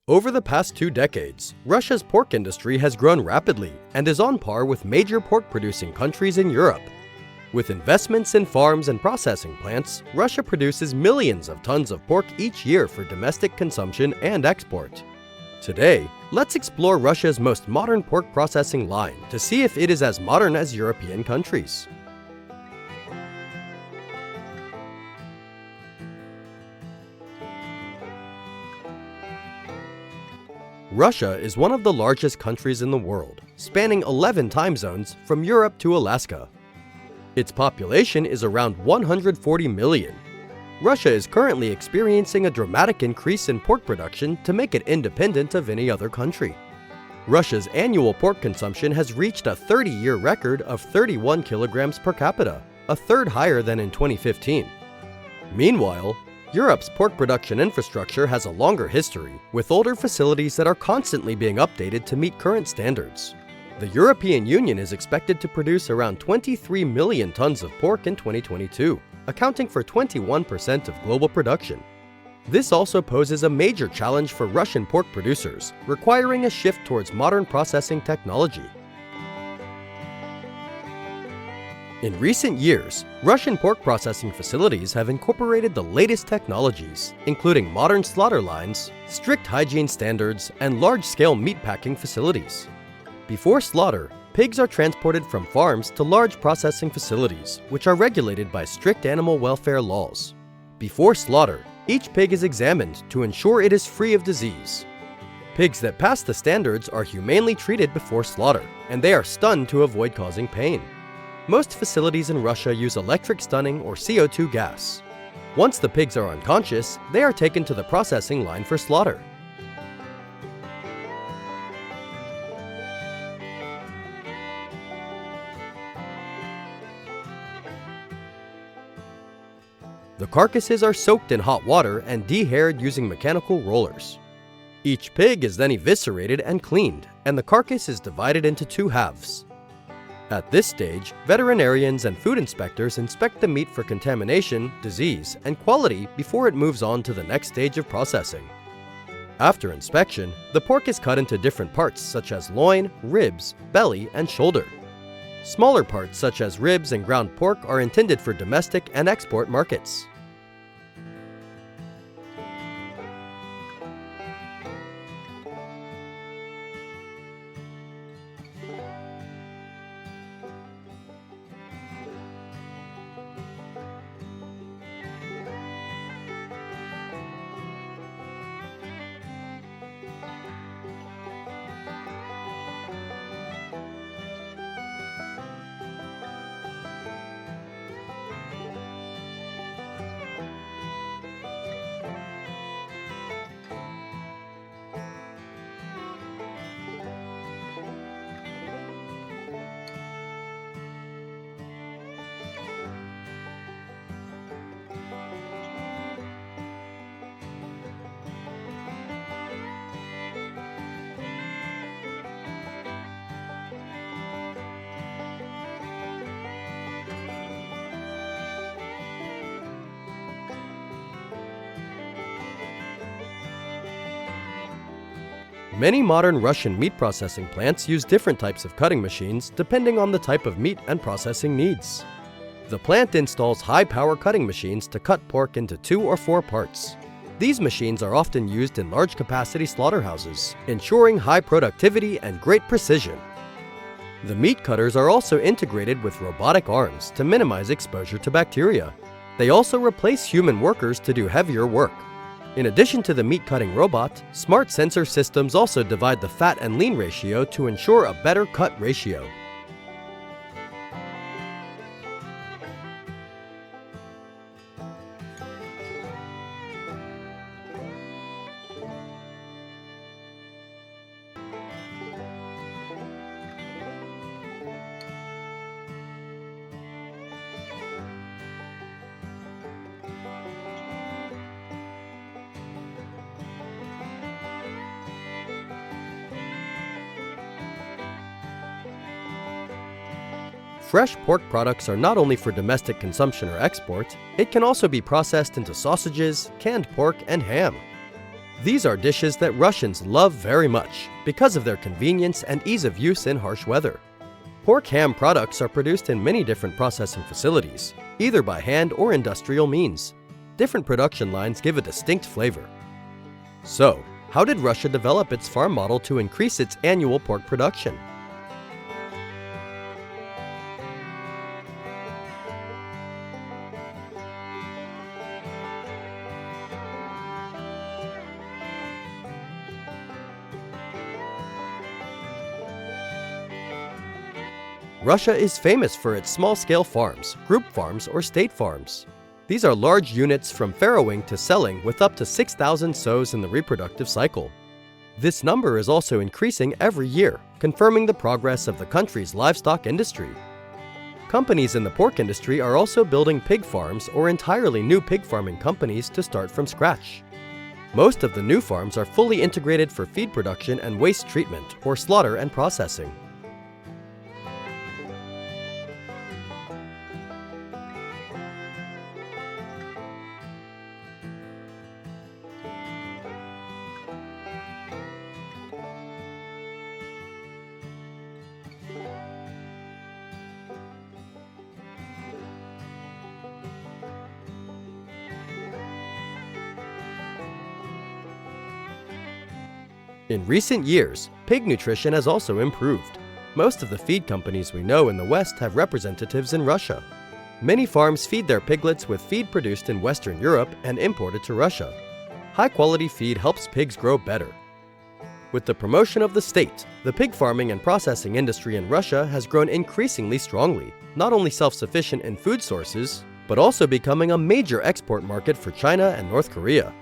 Over the past 2 decades, Russia's pork industry has grown rapidly and is on par with major pork-producing countries in Europe. With investments in farms and processing plants, Russia produces millions of tons of pork each year for domestic consumption and export. Today, let's explore Russia's most modern pork processing line to see if it is as modern as European countries. Russia is one of the largest countries in the world, spanning 11 time zones from Europe to Alaska. Its population is around 140 million. Russia is currently experiencing a dramatic increase in pork production to make it independent of any other country. Russia's annual pork consumption has reached a 30-year record of 31 kilograms per capita, a third higher than in 2015. Meanwhile, Europe's pork production infrastructure has a longer history, with older facilities that are constantly being updated to meet current standards. The European Union is expected to produce around 23 million tons of pork in 2022, accounting for 21% of global production. This also poses a major challenge for Russian pork producers, requiring a shift towards modern processing technology. In recent years, Russian pork processing facilities have incorporated the latest technologies, including modern slaughter lines, strict hygiene standards, and large-scale meatpacking facilities. Before slaughter, pigs are transported from farms to large processing facilities, which are regulated by strict animal welfare laws. Before slaughter, each pig is examined to ensure it is free of disease. Pigs that pass the standards are humanely treated before slaughter, and they are stunned to avoid causing pain. Most facilities in Russia use electric stunning or CO2 gas. Once the pigs are unconscious, they are taken to the processing line for slaughter. The carcasses are soaked in hot water and dehaired using mechanical rollers. Each pig is then eviscerated and cleaned, and the carcass is divided into 2 halves. At this stage, veterinarians and food inspectors inspect the meat for contamination, disease, and quality before it moves on to the next stage of processing. After inspection, the pork is cut into different parts such as loin, ribs, belly, and shoulder. Smaller parts such as ribs and ground pork are intended for domestic and export markets. Many modern Russian meat processing plants use different types of cutting machines depending on the type of meat and processing needs. The plant installs high-power cutting machines to cut pork into 2 or 4 parts. These machines are often used in large-capacity slaughterhouses, ensuring high productivity and great precision. The meat cutters are also integrated with robotic arms to minimize exposure to bacteria. They also replace human workers to do heavier work. In addition to the meat-cutting robot, smart sensor systems also divide the fat and lean ratio to ensure a better cut ratio. Fresh pork products are not only for domestic consumption or export, it can also be processed into sausages, canned pork, and ham. These are dishes that Russians love very much because of their convenience and ease of use in harsh weather. Pork ham products are produced in many different processing facilities, either by hand or industrial means. Different production lines give a distinct flavor. So, how did Russia develop its farm model to increase its annual pork production? Russia is famous for its small-scale farms, group farms, or state farms. These are large units from farrowing to selling with up to 6,000 sows in the reproductive cycle. This number is also increasing every year, confirming the progress of the country's livestock industry. Companies in the pork industry are also building pig farms or entirely new pig farming companies to start from scratch. Most of the new farms are fully integrated for feed production and waste treatment, or slaughter and processing. In recent years, pig nutrition has also improved. Most of the feed companies we know in the West have representatives in Russia. Many farms feed their piglets with feed produced in Western Europe and imported to Russia. High-quality feed helps pigs grow better. With the promotion of the state, the pig farming and processing industry in Russia has grown increasingly strongly, not only self-sufficient in food sources, but also becoming a major export market for China and North Korea.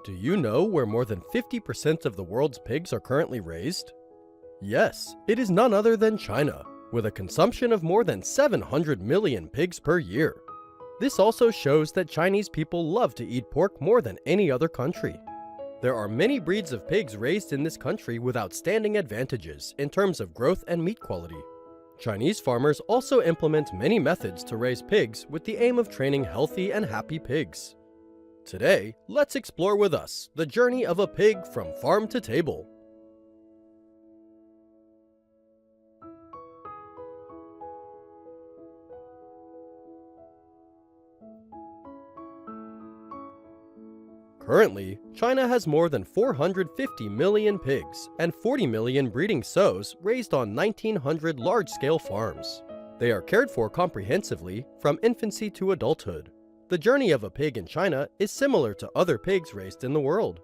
Do you know where more than 50% of the world's pigs are currently raised? Yes, it is none other than China, with a consumption of more than 700 million pigs per year. This also shows that Chinese people love to eat pork more than any other country. There are many breeds of pigs raised in this country with outstanding advantages in terms of growth and meat quality. Chinese farmers also implement many methods to raise pigs with the aim of training healthy and happy pigs. Today, let's explore with us the journey of a pig from farm to table. Currently, China has more than 450 million pigs and 40 million breeding sows raised on 1,900 large-scale farms. They are cared for comprehensively from infancy to adulthood. The journey of a pig in China is similar to other pigs raised in the world.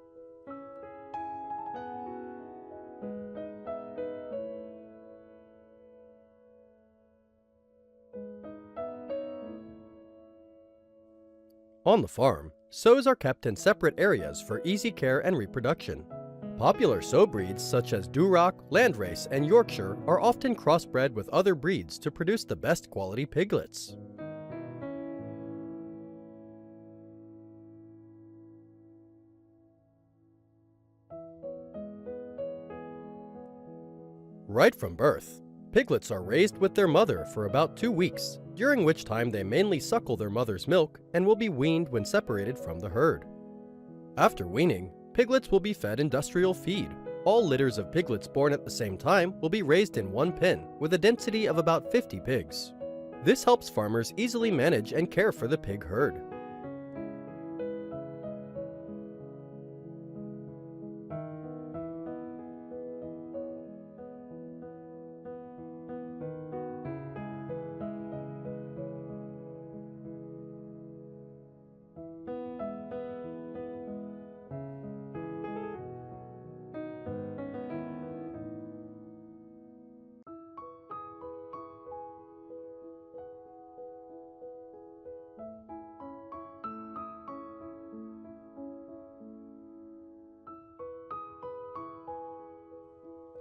On the farm, sows are kept in separate areas for easy care and reproduction. Popular sow breeds such as Duroc, Landrace, and Yorkshire are often crossbred with other breeds to produce the best quality piglets. Right from birth, piglets are raised with their mother for about 2 weeks, during which time they mainly suckle their mother's milk and will be weaned when separated from the herd. After weaning, piglets will be fed industrial feed. All litters of piglets born at the same time will be raised in one pen with a density of about 50 pigs. This helps farmers easily manage and care for the pig herd.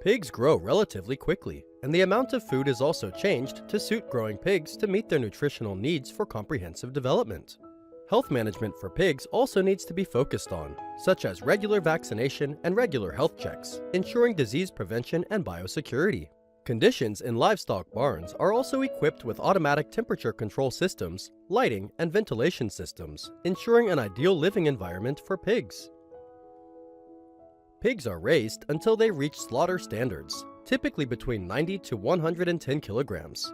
Pigs grow relatively quickly, and the amount of food is also changed to suit growing pigs to meet their nutritional needs for comprehensive development. Health management for pigs also needs to be focused on, such as regular vaccination and regular health checks, ensuring disease prevention and biosecurity. Conditions in livestock barns are also equipped with automatic temperature control systems, lighting, and ventilation systems, ensuring an ideal living environment for pigs. Pigs are raised until they reach slaughter standards, typically between 90 to 110 kilograms.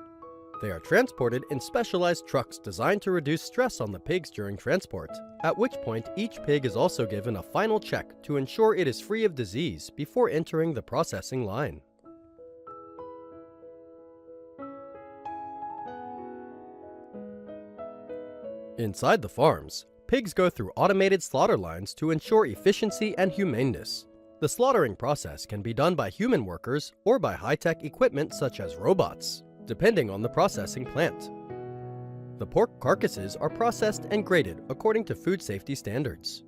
They are transported in specialized trucks designed to reduce stress on the pigs during transport, at which point each pig is also given a final check to ensure it is free of disease before entering the processing line. Inside the farms, pigs go through automated slaughter lines to ensure efficiency and humaneness. The slaughtering process can be done by human workers or by high-tech equipment such as robots, depending on the processing plant. The pork carcasses are processed and graded according to food safety standards.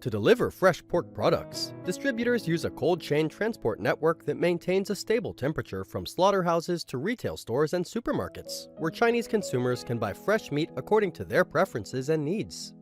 To deliver fresh pork products, distributors use a cold chain transport network that maintains a stable temperature from slaughterhouses to retail stores and supermarkets, where Chinese consumers can buy fresh meat according to their preferences and needs.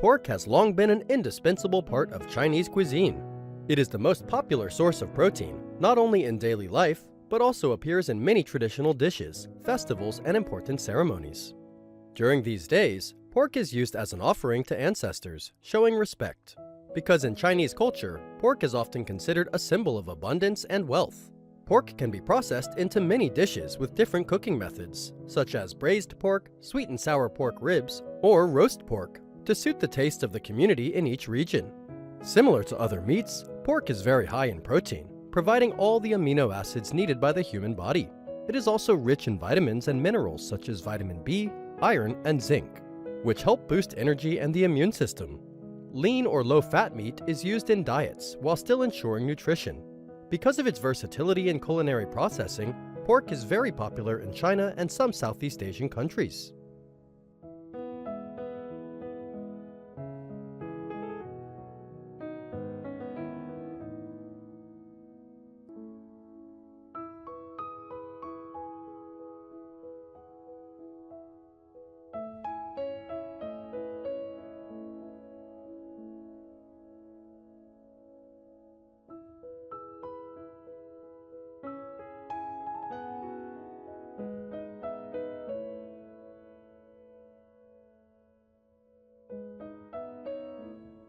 Pork has long been an indispensable part of Chinese cuisine. It is the most popular source of protein, not only in daily life, but also appears in many traditional dishes, festivals, and important ceremonies. During these days, pork is used as an offering to ancestors, showing respect. Because in Chinese culture, pork is often considered a symbol of abundance and wealth. Pork can be processed into many dishes with different cooking methods, such as braised pork, sweet and sour pork ribs, or roast pork, to suit the taste of the community in each region. Similar to other meats, pork is very high in protein, providing all the amino acids needed by the human body. It is also rich in vitamins and minerals such as vitamin B, iron, and zinc, which help boost energy and the immune system. Lean or low-fat meat is used in diets while still ensuring nutrition. Because of its versatility in culinary processing, pork is very popular in China and some Southeast Asian countries.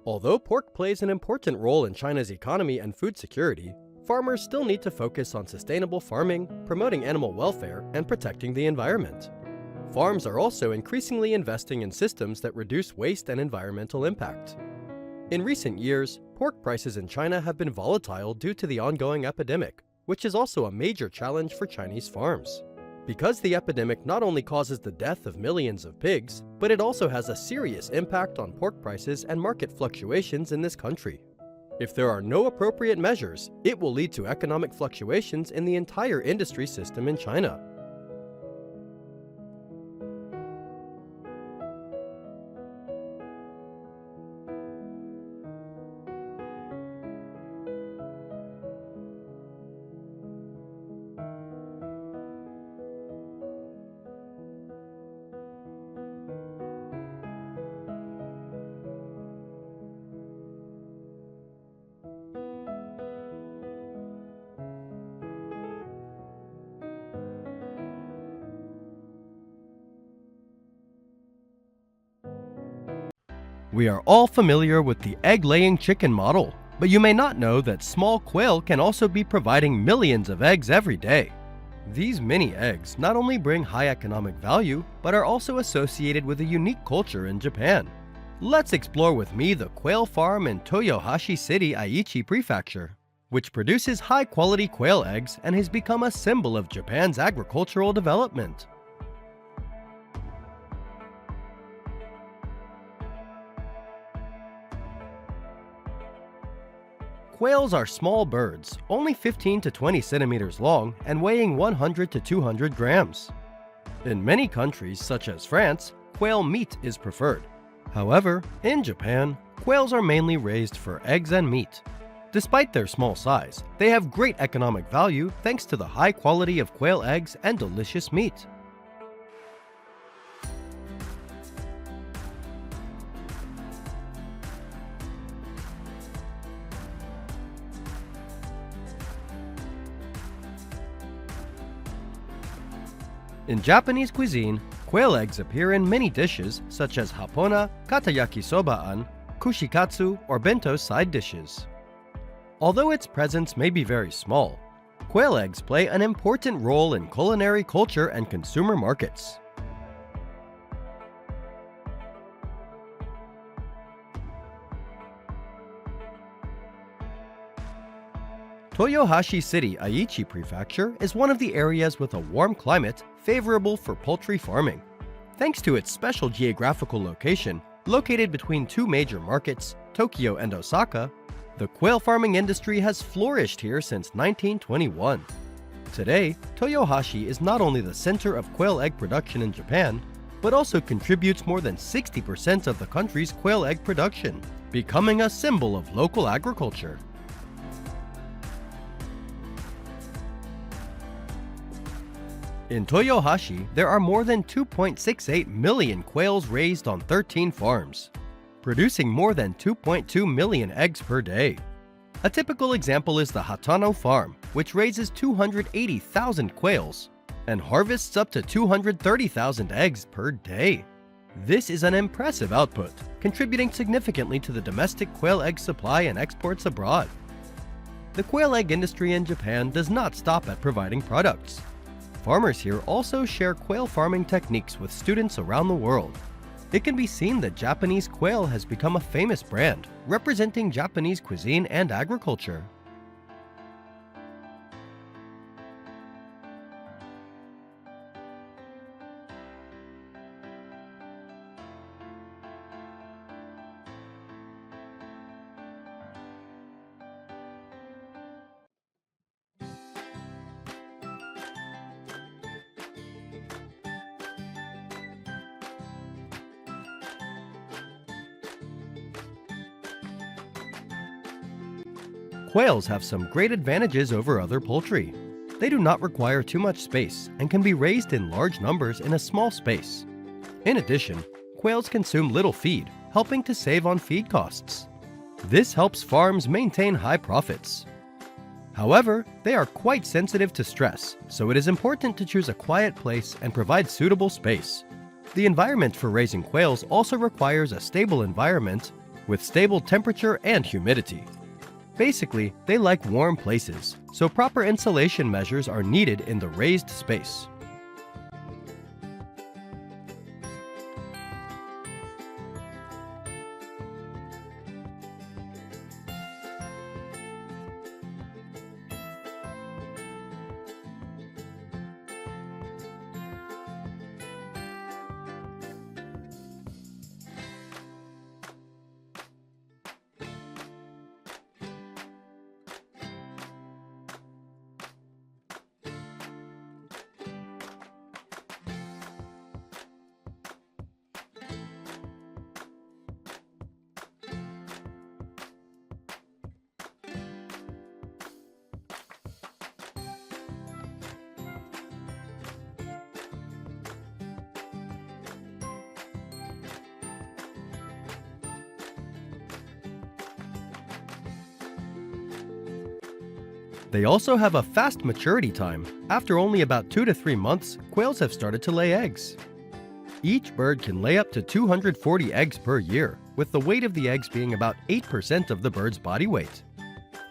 Although pork plays an important role in China's economy and food security, farmers still need to focus on sustainable farming, promoting animal welfare, and protecting the environment. Farms are also increasingly investing in systems that reduce waste and environmental impact. In recent years, pork prices in China have been volatile due to the ongoing epidemic, which is also a major challenge for Chinese farms. Because the epidemic not only causes the death of millions of pigs, but it also has a serious impact on pork prices and market fluctuations in this country. If there are no appropriate measures, it will lead to economic fluctuations in the entire industry system in China. We are all familiar with the egg-laying chicken model, but you may not know that small quail can also be providing millions of eggs every day. These mini eggs not only bring high economic value, but are also associated with a unique culture in Japan. Let's explore with me the quail farm in Toyohashi City, Aichi Prefecture, which produces high-quality quail eggs and has become a symbol of Japan's agricultural development. Quails are small birds, only 15 to 20 centimeters long and weighing 100 to 200 grams. In many countries, such as France, quail meat is preferred. However, in Japan, quails are mainly raised for eggs and meat. Despite their small size, they have great economic value thanks to the high quality of quail eggs and delicious meat. In Japanese cuisine, quail eggs appear in many dishes such as hapona, katayaki soba-an, kushikatsu, or bento side dishes. Although its presence may be very small, quail eggs play an important role in culinary culture and consumer markets. Toyohashi City, Aichi Prefecture is one of the areas with a warm climate favorable for poultry farming. Thanks to its special geographical location, located between two major markets, Tokyo and Osaka, the quail farming industry has flourished here since 1921. Today, Toyohashi is not only the center of quail egg production in Japan, but also contributes more than 60% of the country's quail egg production, becoming a symbol of local agriculture. In Toyohashi, there are more than 2.68 million quails raised on 13 farms, producing more than 2.2 million eggs per day. A typical example is the Hatano farm, which raises 280,000 quails and harvests up to 230,000 eggs per day. This is an impressive output, contributing significantly to the domestic quail egg supply and exports abroad. The quail egg industry in Japan does not stop at providing products. Farmers here also share quail farming techniques with students around the world. It can be seen that Japanese quail has become a famous brand, representing Japanese cuisine and agriculture. Quails have some great advantages over other poultry. They do not require too much space and can be raised in large numbers in a small space. In addition, quails consume little feed, helping to save on feed costs. This helps farms maintain high profits. However, they are quite sensitive to stress, so it is important to choose a quiet place and provide suitable space. The environment for raising quails also requires a stable environment with stable temperature and humidity. Basically, they like warm places, so proper insulation measures are needed in the raised space. They also have a fast maturity time. After only about 2 to 3 months, quails have started to lay eggs. Each bird can lay up to 240 eggs per year, with the weight of the eggs being about 8% of the bird's body weight.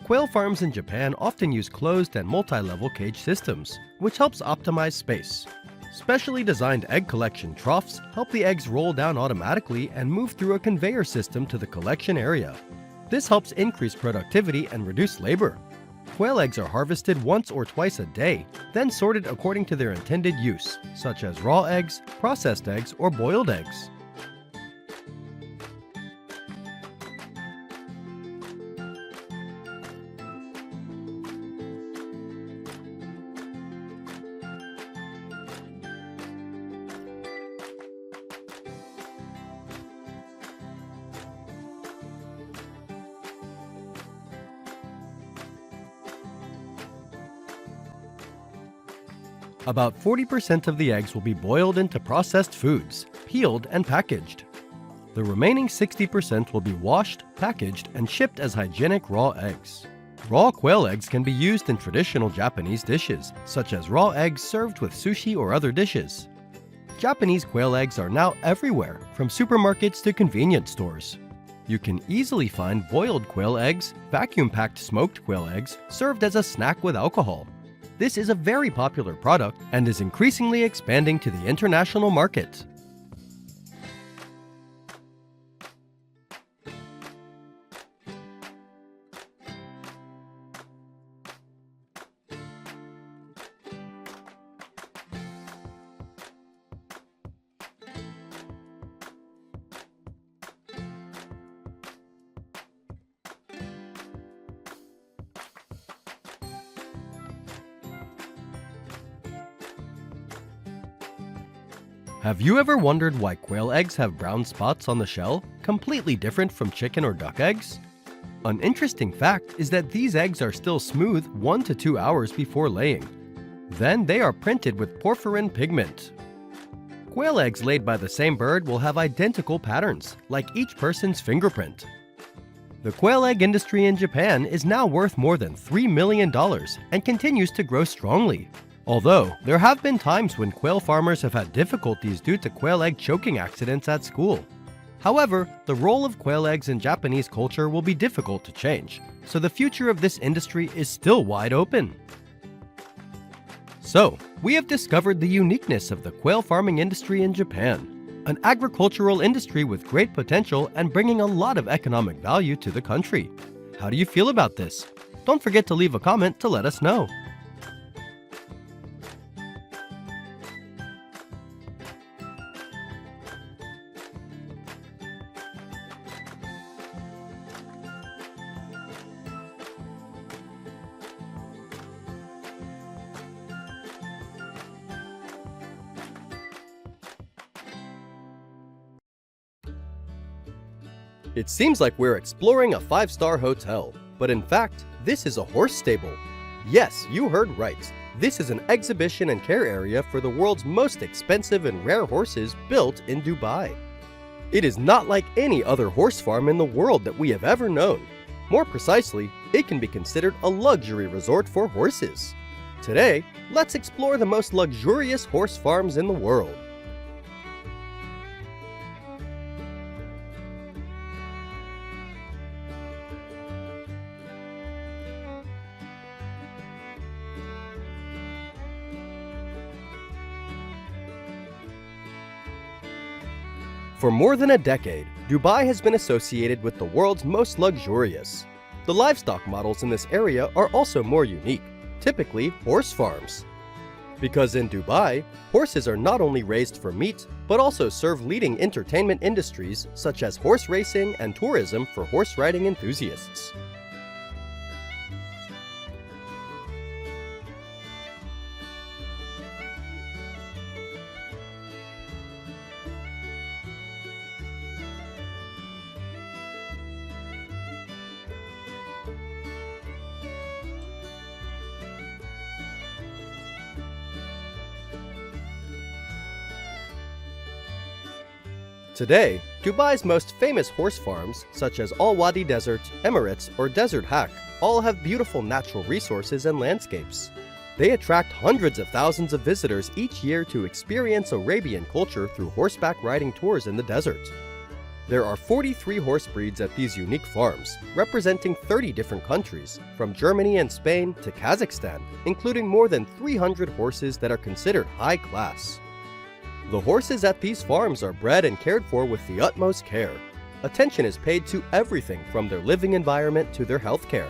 Quail farms in Japan often use closed and multi-level cage systems, which helps optimize space. Specially designed egg collection troughs help the eggs roll down automatically and move through a conveyor system to the collection area. This helps increase productivity and reduce labor. Quail eggs are harvested once or twice a day, then sorted according to their intended use, such as raw eggs, processed eggs, or boiled eggs. About 40% of the eggs will be boiled into processed foods, peeled and packaged. The remaining 60% will be washed, packaged, and shipped as hygienic raw eggs. Raw quail eggs can be used in traditional Japanese dishes, such as raw eggs served with sushi or other dishes. Japanese quail eggs are now everywhere, from supermarkets to convenience stores. You can easily find boiled quail eggs, vacuum-packed smoked quail eggs, served as a snack with alcohol. This is a very popular product and is increasingly expanding to the international market. Have you ever wondered why quail eggs have brown spots on the shell, completely different from chicken or duck eggs? An interesting fact is that these eggs are still smooth 1 to 2 hours before laying. Then they are printed with porphyrin pigment. Quail eggs laid by the same bird will have identical patterns, like each person's fingerprint. The quail egg industry in Japan is now worth more than $3 million and continues to grow strongly. Although, there have been times when quail farmers have had difficulties due to quail egg choking accidents at school. However, the role of quail eggs in Japanese culture will be difficult to change, so the future of this industry is still wide open. So, we have discovered the uniqueness of the quail farming industry in Japan, an agricultural industry with great potential and bringing a lot of economic value to the country. How do you feel about this? Don't forget to leave a comment to let us know. It seems like we're exploring a 5-star hotel, but in fact, this is a horse stable. Yes, you heard right. This is an exhibition and care area for the world's most expensive and rare horses built in Dubai. It is not like any other horse farm in the world that we have ever known. More precisely, it can be considered a luxury resort for horses. Today, let's explore the most luxurious horse farms in the world. For more than a decade, Dubai has been associated with the world's most luxurious. The livestock models in this area are also more unique, typically horse farms. Because in Dubai, horses are not only raised for meat, but also serve leading entertainment industries such as horse racing and tourism for horse riding enthusiasts. Today, Dubai's most famous horse farms, such as Al Wadi Desert, Emirates, or Desert Haq, all have beautiful natural resources and landscapes. They attract hundreds of thousands of visitors each year to experience Arabian culture through horseback riding tours in the desert. There are 43 horse breeds at these unique farms, representing 30 different countries, from Germany and Spain to Kazakhstan, including more than 300 horses that are considered high class. The horses at these farms are bred and cared for with the utmost care. Attention is paid to everything from their living environment to their health care.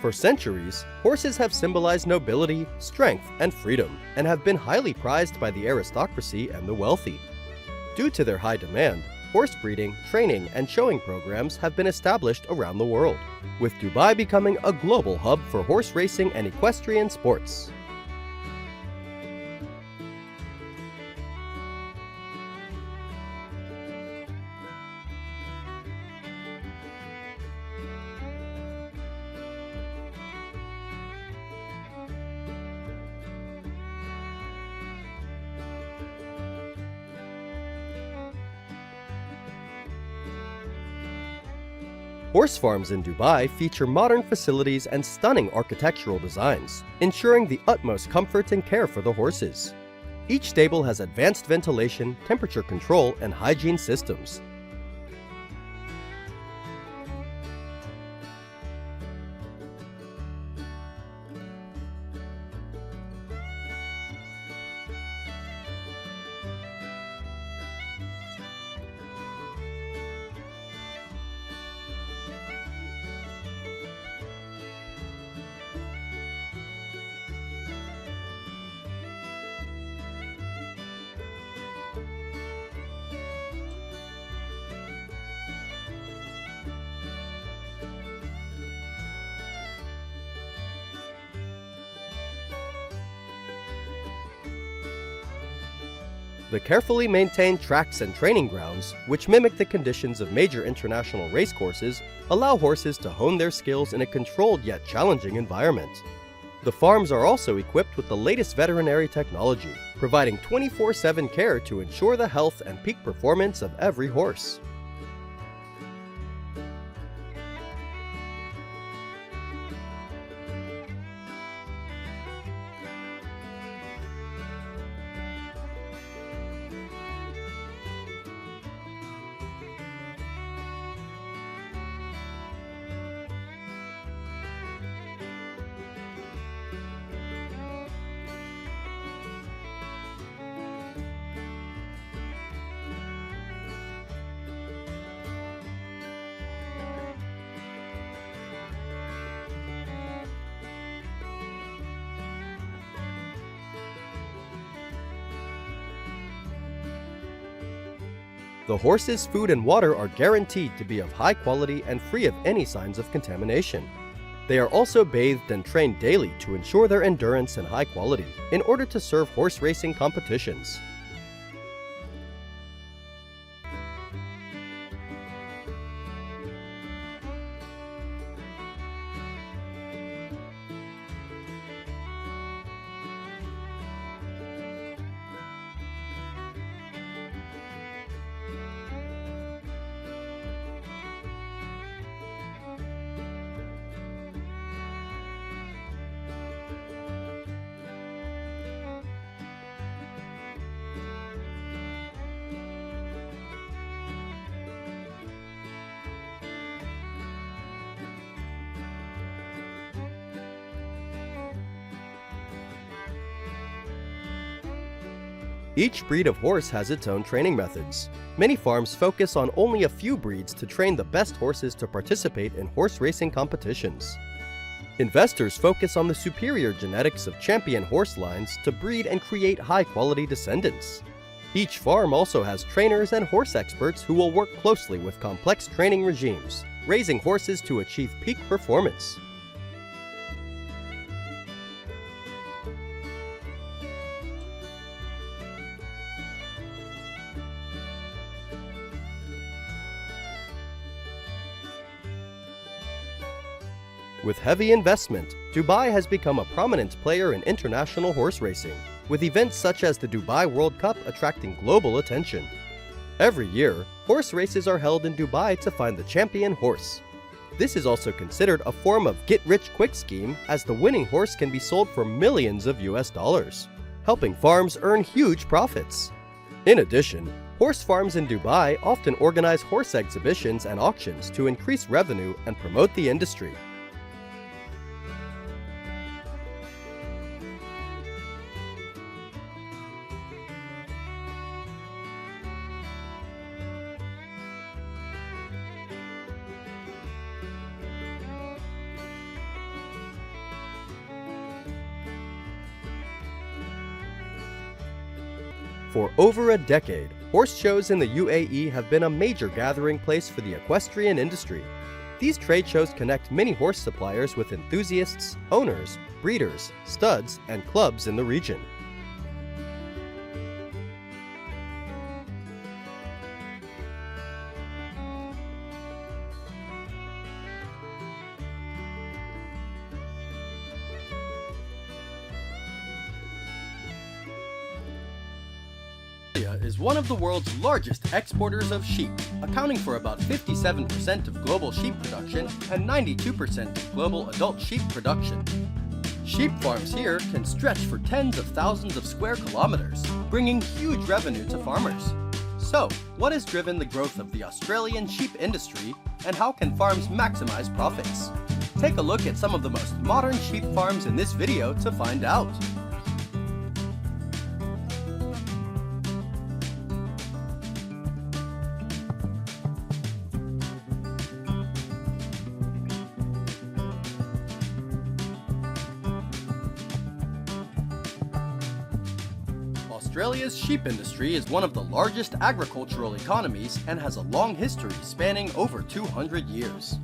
For centuries, horses have symbolized nobility, strength, and freedom, and have been highly prized by the aristocracy and the wealthy. Due to their high demand, horse breeding, training, and showing programs have been established around the world, with Dubai becoming a global hub for horse racing and equestrian sports. Horse farms in Dubai feature modern facilities and stunning architectural designs, ensuring the utmost comfort and care for the horses. Each stable has advanced ventilation, temperature control, and hygiene systems. The carefully maintained tracks and training grounds, which mimic the conditions of major international racecourses, allow horses to hone their skills in a controlled yet challenging environment. The farms are also equipped with the latest veterinary technology, providing 24/7 care to ensure the health and peak performance of every horse. The horses' food and water are guaranteed to be of high quality and free of any signs of contamination. They are also bathed and trained daily to ensure their endurance and high quality in order to serve horse racing competitions. Each breed of horse has its own training methods. Many farms focus on only a few breeds to train the best horses to participate in horse racing competitions. Investors focus on the superior genetics of champion horse lines to breed and create high-quality descendants. Each farm also has trainers and horse experts who will work closely with complex training regimes, raising horses to achieve peak performance. With heavy investment, Dubai has become a prominent player in international horse racing, with events such as the Dubai World Cup attracting global attention. Every year, horse races are held in Dubai to find the champion horse. This is also considered a form of get-rich-quick scheme, as the winning horse can be sold for millions of US dollars, helping farms earn huge profits. In addition, horse farms in Dubai often organize horse exhibitions and auctions to increase revenue and promote the industry. For over a decade, horse shows in the UAE have been a major gathering place for the equestrian industry. These trade shows connect many horse suppliers with enthusiasts, owners, breeders, studs, and clubs in the region. Australia is one of the world's largest exporters of sheep, accounting for about 57% of global sheep production and 92% of global adult sheep production. Sheep farms here can stretch for tens of thousands of square kilometers, bringing huge revenue to farmers. So, what has driven the growth of the Australian sheep industry, and how can farms maximize profits? Take a look at some of the most modern sheep farms in this video to find out. Australia's sheep industry is one of the largest agricultural economies and has a long history spanning over 200 years.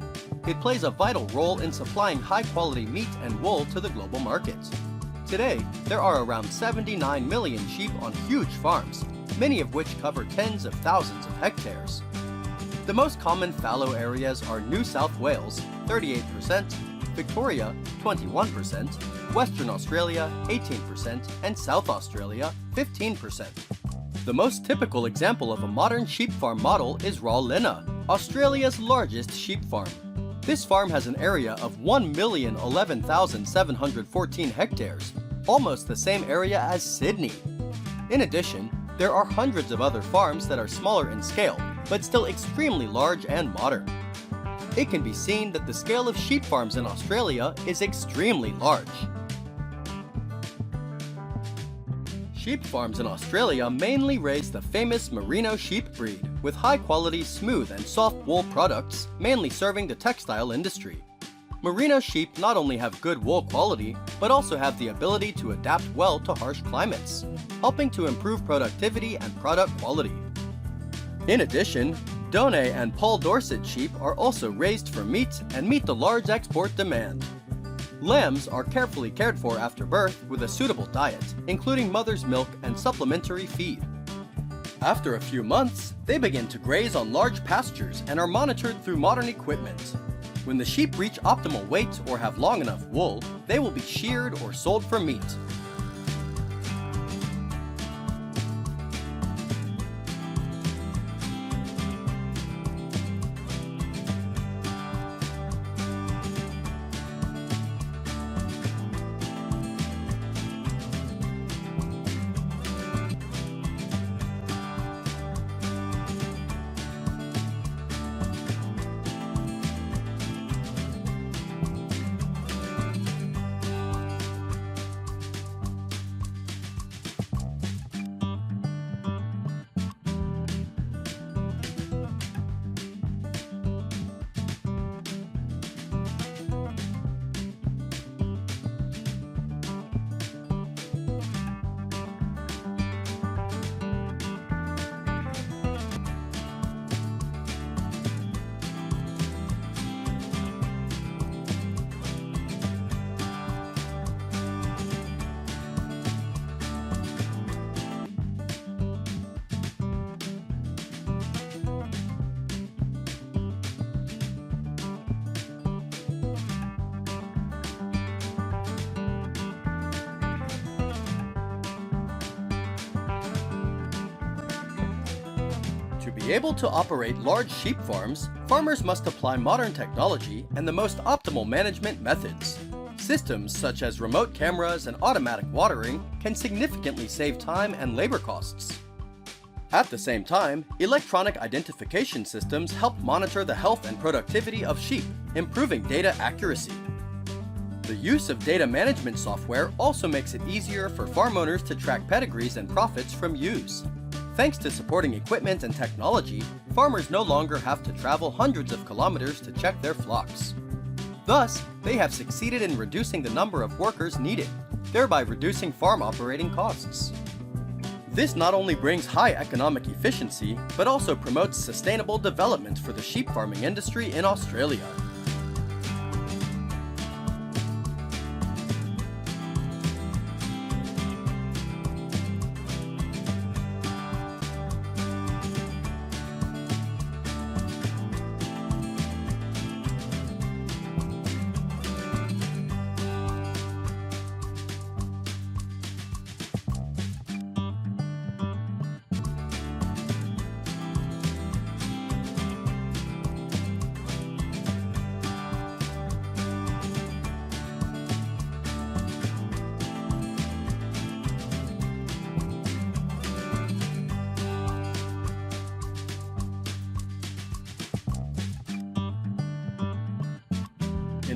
It plays a vital role in supplying high-quality meat and wool to the global market. Today, there are around 79 million sheep on huge farms, many of which cover tens of thousands of hectares. The most common fallow areas are New South Wales, 38%, Victoria, 21%, Western Australia, 18%, and South Australia, 15%. The most typical example of a modern sheep farm model is Rawlinna, Australia's largest sheep farm. This farm has an area of 1,011,714 hectares, almost the same area as Sydney. In addition, there are hundreds of other farms that are smaller in scale, but still extremely large and modern. It can be seen that the scale of sheep farms in Australia is extremely large. Sheep farms in Australia mainly raise the famous Merino sheep breed, with high-quality, smooth and soft wool products, mainly serving the textile industry. Merino sheep not only have good wool quality, but also have the ability to adapt well to harsh climates, helping to improve productivity and product quality. In addition, Donnay and Paul Dorset sheep are also raised for meat and meet the large export demand. Lambs are carefully cared for after birth with a suitable diet, including mother's milk and supplementary feed. After a few months, they begin to graze on large pastures and are monitored through modern equipment. When the sheep reach optimal weight or have long enough wool, they will be sheared or sold for meat. To be able to operate large sheep farms, farmers must apply modern technology and the most optimal management methods. Systems such as remote cameras and automatic watering can significantly save time and labor costs. At the same time, electronic identification systems help monitor the health and productivity of sheep, improving data accuracy. The use of data management software also makes it easier for farm owners to track pedigrees and profits from ewes. Thanks to supporting equipment and technology, farmers no longer have to travel hundreds of kilometers to check their flocks. Thus, they have succeeded in reducing the number of workers needed, thereby reducing farm operating costs. This not only brings high economic efficiency, but also promotes sustainable development for the sheep farming industry in Australia.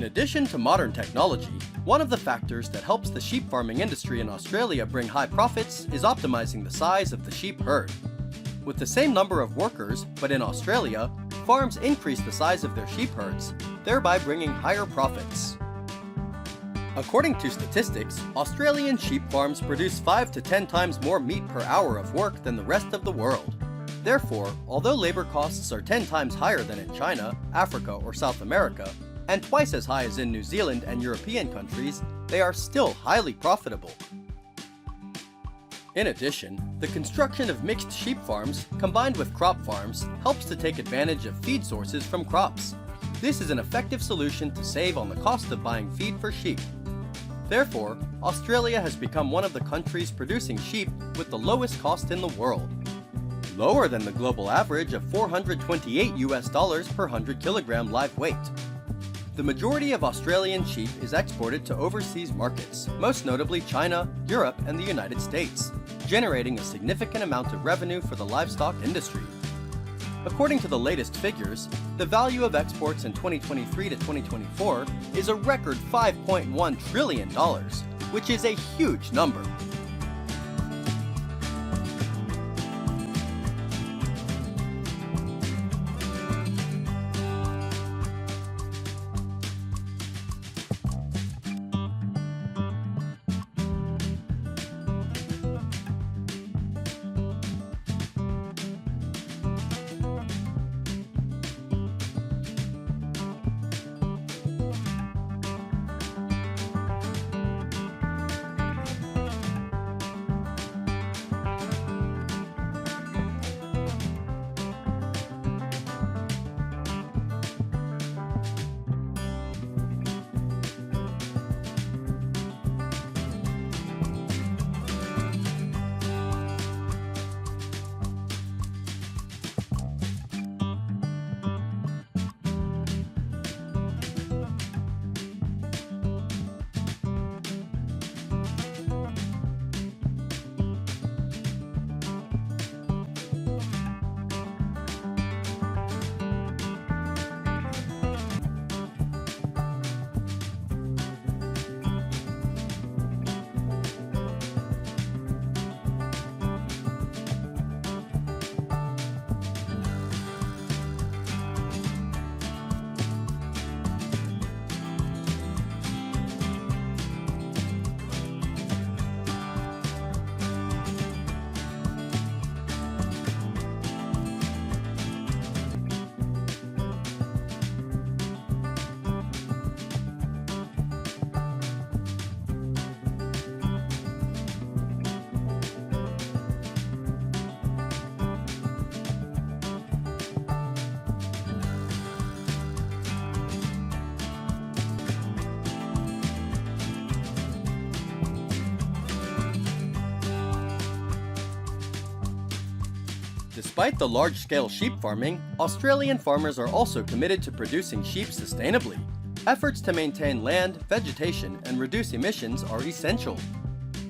In addition to modern technology, one of the factors that helps the sheep farming industry in Australia bring high profits is optimizing the size of the sheep herd. With the same number of workers, but in Australia, farms increase the size of their sheep herds, thereby bringing higher profits. According to statistics, Australian sheep farms produce 5 to 10 times more meat per hour of work than the rest of the world. Therefore, although labor costs are 10 times higher than in China, Africa, or South America, and twice as high as in New Zealand and European countries, they are still highly profitable. In addition, the construction of mixed sheep farms combined with crop farms helps to take advantage of feed sources from crops. This is an effective solution to save on the cost of buying feed for sheep. Therefore, Australia has become one of the countries producing sheep with the lowest cost in the world, lower than the global average of $428 per 100 kilogram live weight. The majority of Australian sheep is exported to overseas markets, most notably China, Europe, and the United States, generating a significant amount of revenue for the livestock industry. According to the latest figures, the value of exports in 2023 to 2024 is a record $5.1 trillion, which is a huge number. Despite the large-scale sheep farming, Australian farmers are also committed to producing sheep sustainably. Efforts to maintain land, vegetation, and reduce emissions are essential.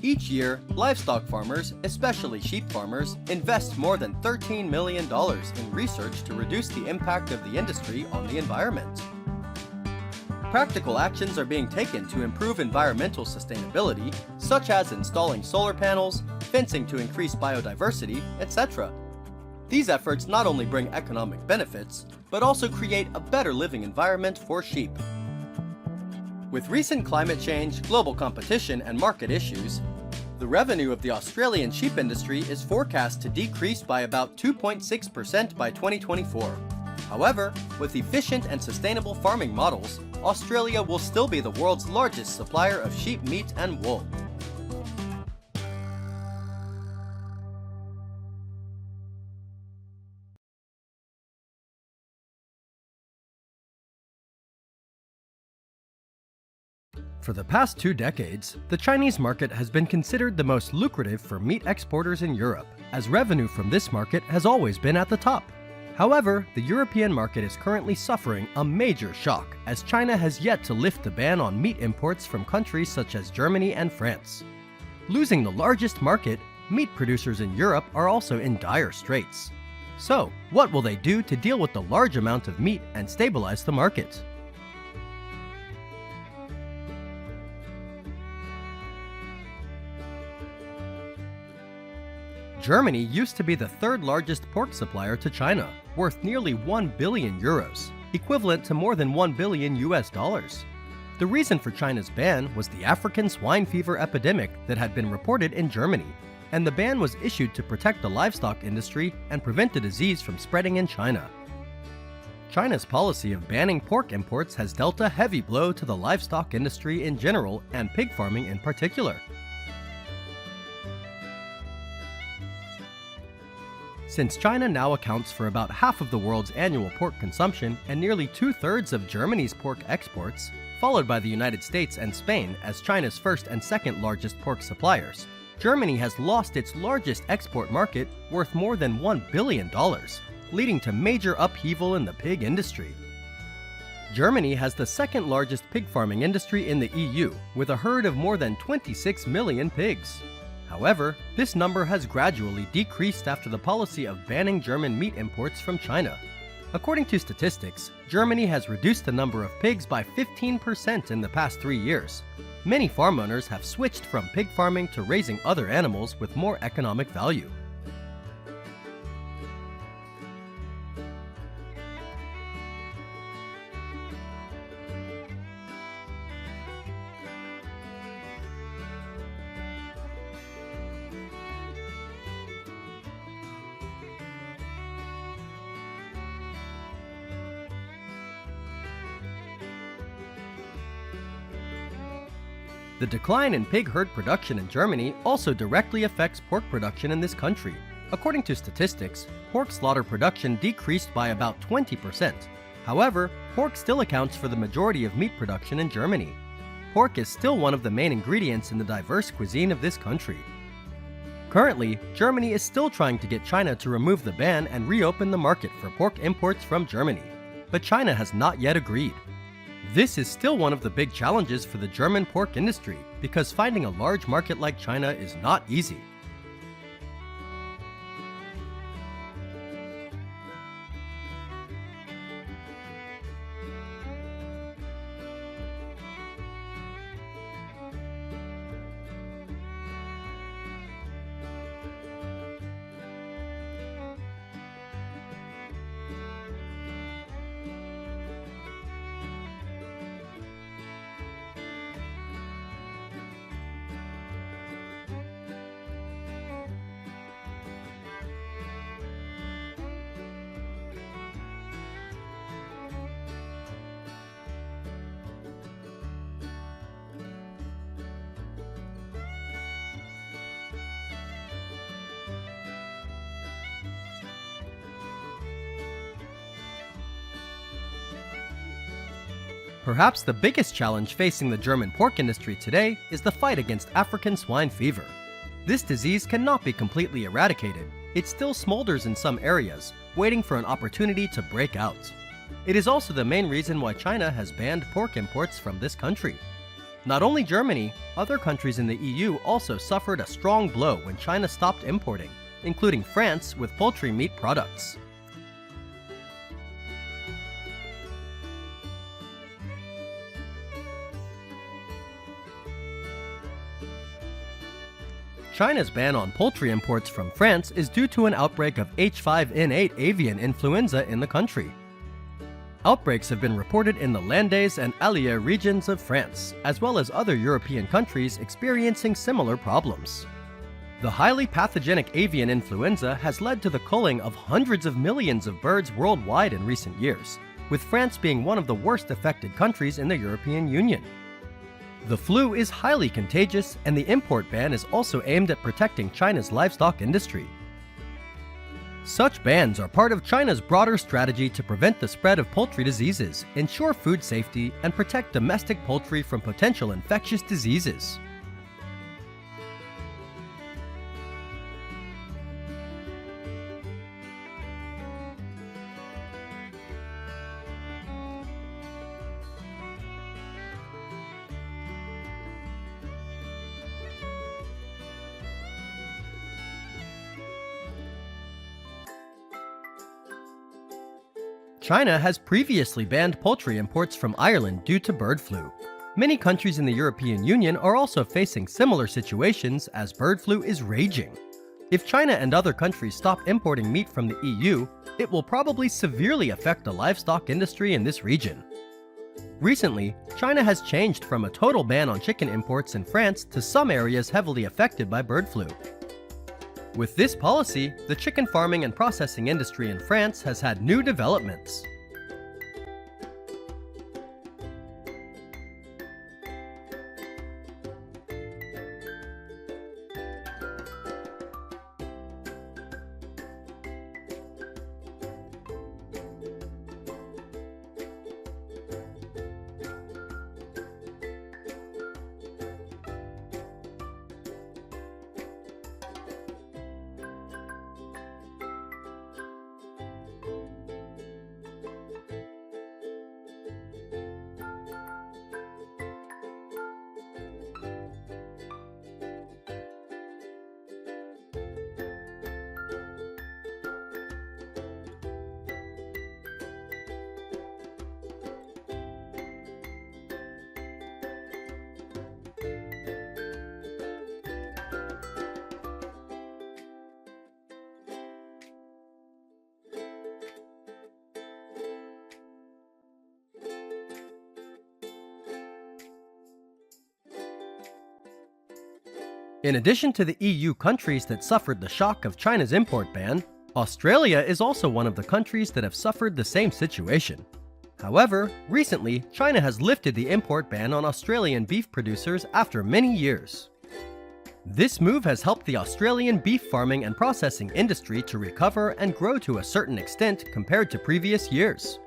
Each year, livestock farmers, especially sheep farmers, invest more than $13 million in research to reduce the impact of the industry on the environment. Practical actions are being taken to improve environmental sustainability, such as installing solar panels, fencing to increase biodiversity, etc. These efforts not only bring economic benefits, but also create a better living environment for sheep. With recent climate change, global competition, and market issues, the revenue of the Australian sheep industry is forecast to decrease by about 2.6% by 2024. However, with efficient and sustainable farming models, Australia will still be the world's largest supplier of sheep meat and wool. For the past 2 decades, the Chinese market has been considered the most lucrative for meat exporters in Europe, as revenue from this market has always been at the top. However, the European market is currently suffering a major shock, as China has yet to lift the ban on meat imports from countries such as Germany and France. Losing the largest market, meat producers in Europe are also in dire straits. So, what will they do to deal with the large amount of meat and stabilize the market? Germany used to be the third largest pork supplier to China, worth nearly 1 billion euros, equivalent to more than $1 billion US. The reason for China's ban was the African swine fever epidemic that had been reported in Germany, and the ban was issued to protect the livestock industry and prevent the disease from spreading in China. China's policy of banning pork imports has dealt a heavy blow to the livestock industry in general and pig farming in particular. Since China now accounts for about half of the world's annual pork consumption and nearly 2/3 of Germany's pork exports, followed by the United States and Spain as China's first and second largest pork suppliers, Germany has lost its largest export market worth more than $1 billion, leading to major upheaval in the pig industry. Germany has the second largest pig farming industry in the EU, with a herd of more than 26 million pigs. However, this number has gradually decreased after the policy of banning German meat imports from China. According to statistics, Germany has reduced the number of pigs by 15% in the past 3 years. Many farm owners have switched from pig farming to raising other animals with more economic value. The decline in pig herd production in Germany also directly affects pork production in this country. According to statistics, pork slaughter production decreased by about 20%. However, pork still accounts for the majority of meat production in Germany. Pork is still one of the main ingredients in the diverse cuisine of this country. Currently, Germany is still trying to get China to remove the ban and reopen the market for pork imports from Germany, but China has not yet agreed. This is still one of the big challenges for the German pork industry, because finding a large market like China is not easy. Perhaps the biggest challenge facing the German pork industry today is the fight against African swine fever. This disease cannot be completely eradicated, it still smolders in some areas, waiting for an opportunity to break out. It is also the main reason why China has banned pork imports from this country. Not only Germany, other countries in the EU also suffered a strong blow when China stopped importing, including France with poultry meat products. China's ban on poultry imports from France is due to an outbreak of H5N8 avian influenza in the country. Outbreaks have been reported in the Landes and Allier regions of France, as well as other European countries experiencing similar problems. The highly pathogenic avian influenza has led to the culling of hundreds of millions of birds worldwide in recent years, with France being one of the worst affected countries in the European Union. The flu is highly contagious, and the import ban is also aimed at protecting China's livestock industry. Such bans are part of China's broader strategy to prevent the spread of poultry diseases, ensure food safety, and protect domestic poultry from potential infectious diseases. China has previously banned poultry imports from Ireland due to bird flu. Many countries in the European Union are also facing similar situations as bird flu is raging. If China and other countries stop importing meat from the EU, it will probably severely affect the livestock industry in this region. Recently, China has changed from a total ban on chicken imports in France to some areas heavily affected by bird flu. With this policy, the chicken farming and processing industry in France has had new developments. In addition to the EU countries that suffered the shock of China's import ban, Australia is also one of the countries that have suffered the same situation. However, recently, China has lifted the import ban on Australian beef producers after many years. This move has helped the Australian beef farming and processing industry to recover and grow to a certain extent compared to previous years.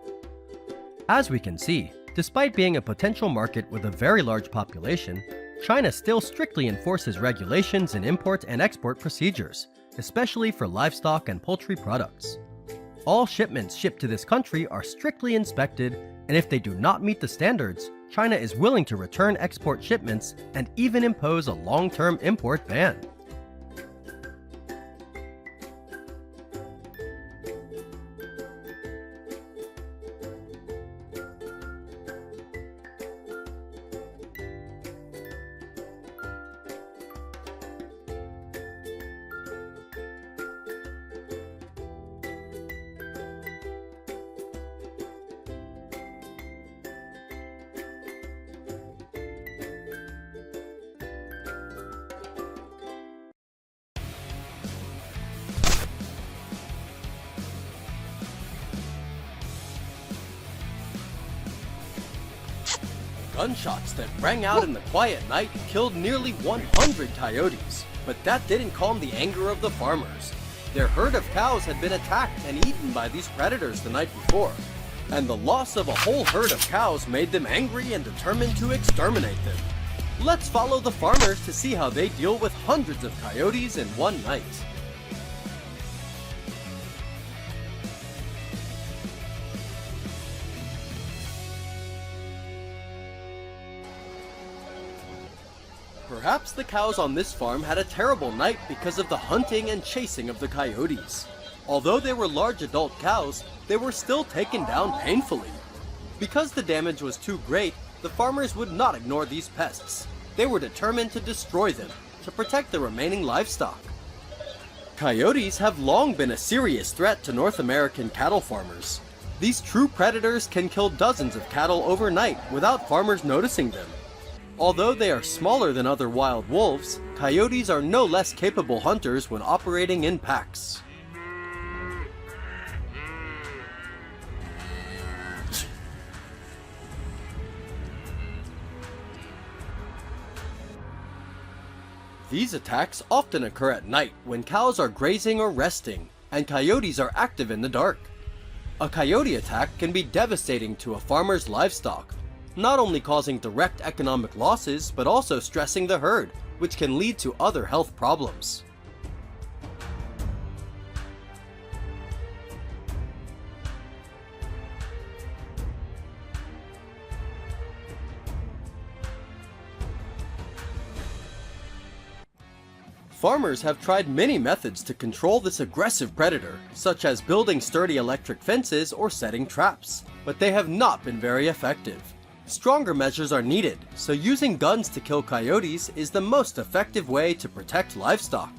As we can see, despite being a potential market with a very large population, China still strictly enforces regulations in import and export procedures, especially for livestock and poultry products. All shipments shipped to this country are strictly inspected, and if they do not meet the standards, China is willing to return export shipments and even impose a long-term import ban. Gunshots that rang out in the quiet night killed nearly 100 coyotes, but that didn't calm the anger of the farmers. Their herd of cows had been attacked and eaten by these predators the night before, and the loss of a whole herd of cows made them angry and determined to exterminate them. Let's follow the farmers to see how they deal with hundreds of coyotes in one night. Perhaps the cows on this farm had a terrible night because of the hunting and chasing of the coyotes. Although they were large adult cows, they were still taken down painfully. Because the damage was too great, the farmers would not ignore these pests. They were determined to destroy them, to protect the remaining livestock. Coyotes have long been a serious threat to North American cattle farmers. These true predators can kill dozens of cattle overnight without farmers noticing them. Although they are smaller than other wild wolves, coyotes are no less capable hunters when operating in packs. These attacks often occur at night when cows are grazing or resting, and coyotes are active in the dark. A coyote attack can be devastating to a farmer's livestock, not only causing direct economic losses, but also stressing the herd, which can lead to other health problems. Farmers have tried many methods to control this aggressive predator, such as building sturdy electric fences or setting traps, but they have not been very effective. Stronger measures are needed, so using guns to kill coyotes is the most effective way to protect livestock.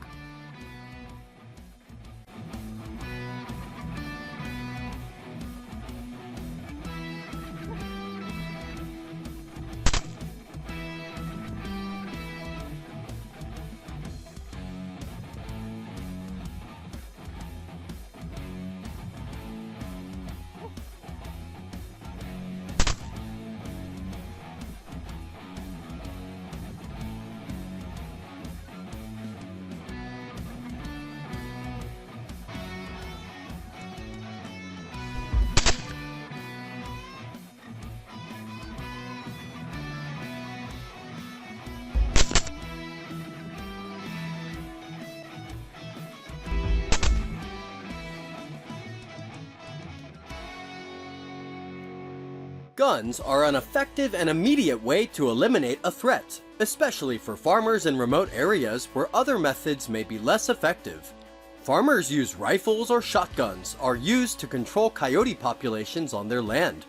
Guns are an effective and immediate way to eliminate a threat, especially for farmers in remote areas where other methods may be less effective. Farmers use rifles or shotguns are used to control coyote populations on their land.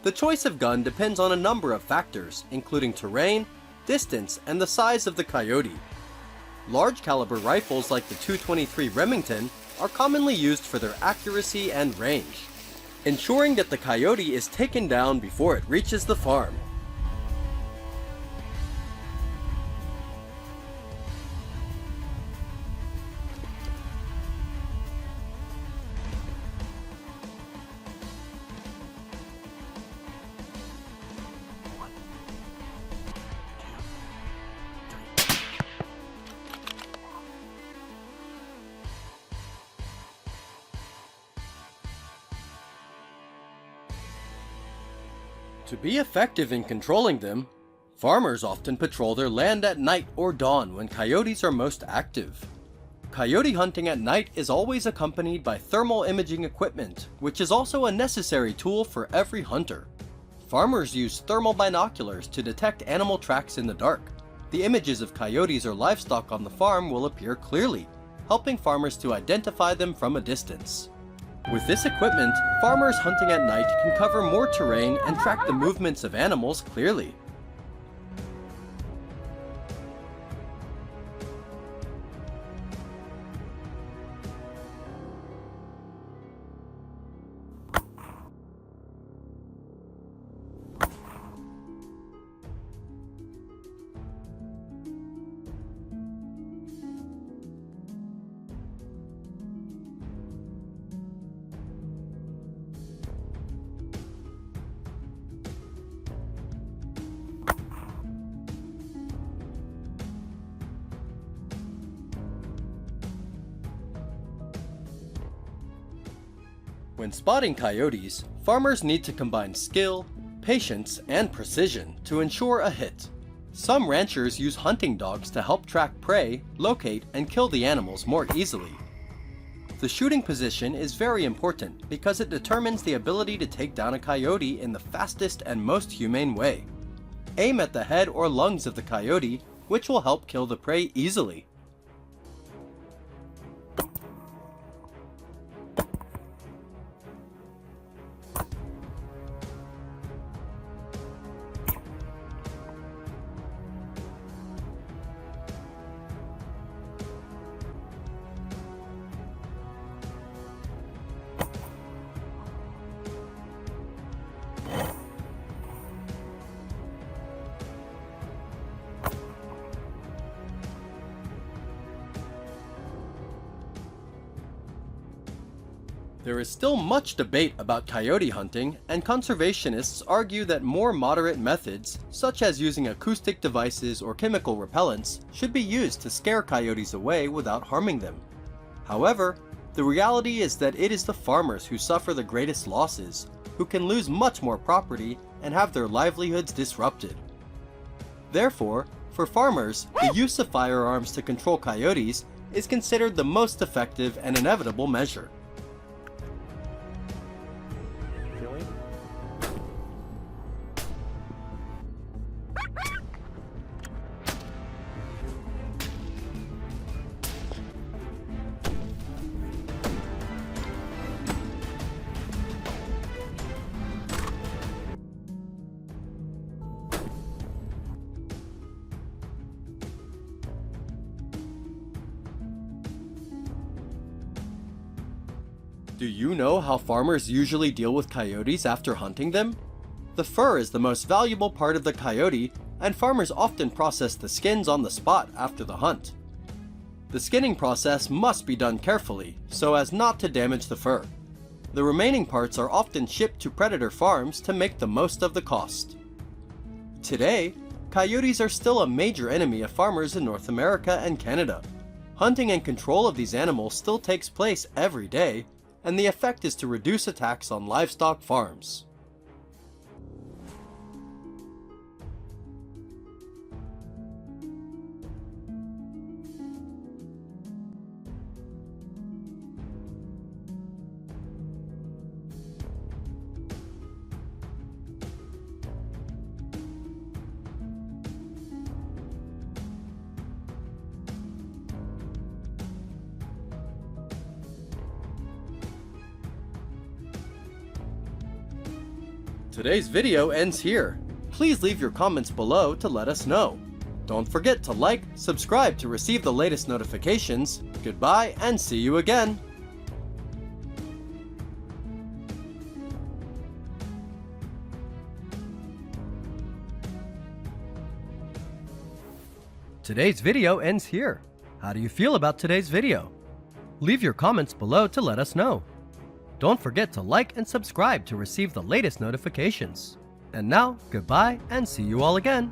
The choice of gun depends on a number of factors, including terrain, distance, and the size of the coyote. Large caliber rifles like the .223 Remington are commonly used for their accuracy and range, ensuring that the coyote is taken down before it reaches the farm. To be effective in controlling them, farmers often patrol their land at night or dawn when coyotes are most active. Coyote hunting at night is always accompanied by thermal imaging equipment, which is also a necessary tool for every hunter. Farmers use thermal binoculars to detect animal tracks in the dark. The images of coyotes or livestock on the farm will appear clearly, helping farmers to identify them from a distance. With this equipment, farmers hunting at night can cover more terrain and track the movements of animals clearly. When spotting coyotes, farmers need to combine skill, patience, and precision to ensure a hit. Some ranchers use hunting dogs to help track prey, locate, and kill the animals more easily. The shooting position is very important because it determines the ability to take down a coyote in the fastest and most humane way. Aim at the head or lungs of the coyote which will help kill the prey easily. There is still much debate about coyote hunting, and conservationists argue that more moderate methods, such as using acoustic devices or chemical repellents, should be used to scare coyotes away without harming them. However, the reality is that it is the farmers who suffer the greatest losses, who can lose much more property and have their livelihoods disrupted. Therefore, for farmers, the use of firearms to control coyotes is considered the most effective and inevitable measure. Do you know how farmers usually deal with coyotes after hunting them? The fur is the most valuable part of the coyote, and farmers often process the skins on the spot after the hunt. The skinning process must be done carefully, so as not to damage the fur. The remaining parts are often shipped to predator farms to make the most of the cost. Today, coyotes are still a major enemy of farmers in North America and Canada. Hunting and control of these animals still takes place every day, and the effect is to reduce attacks on livestock farms. Today's video ends here. Please leave your comments below to let us know. Don't forget to like, subscribe to receive the latest notifications. Goodbye and see you again. Today's video ends here. How do you feel about today's video? Leave your comments below to let us know. Don't forget to like and subscribe to receive the latest notifications. And now, goodbye and see you all again.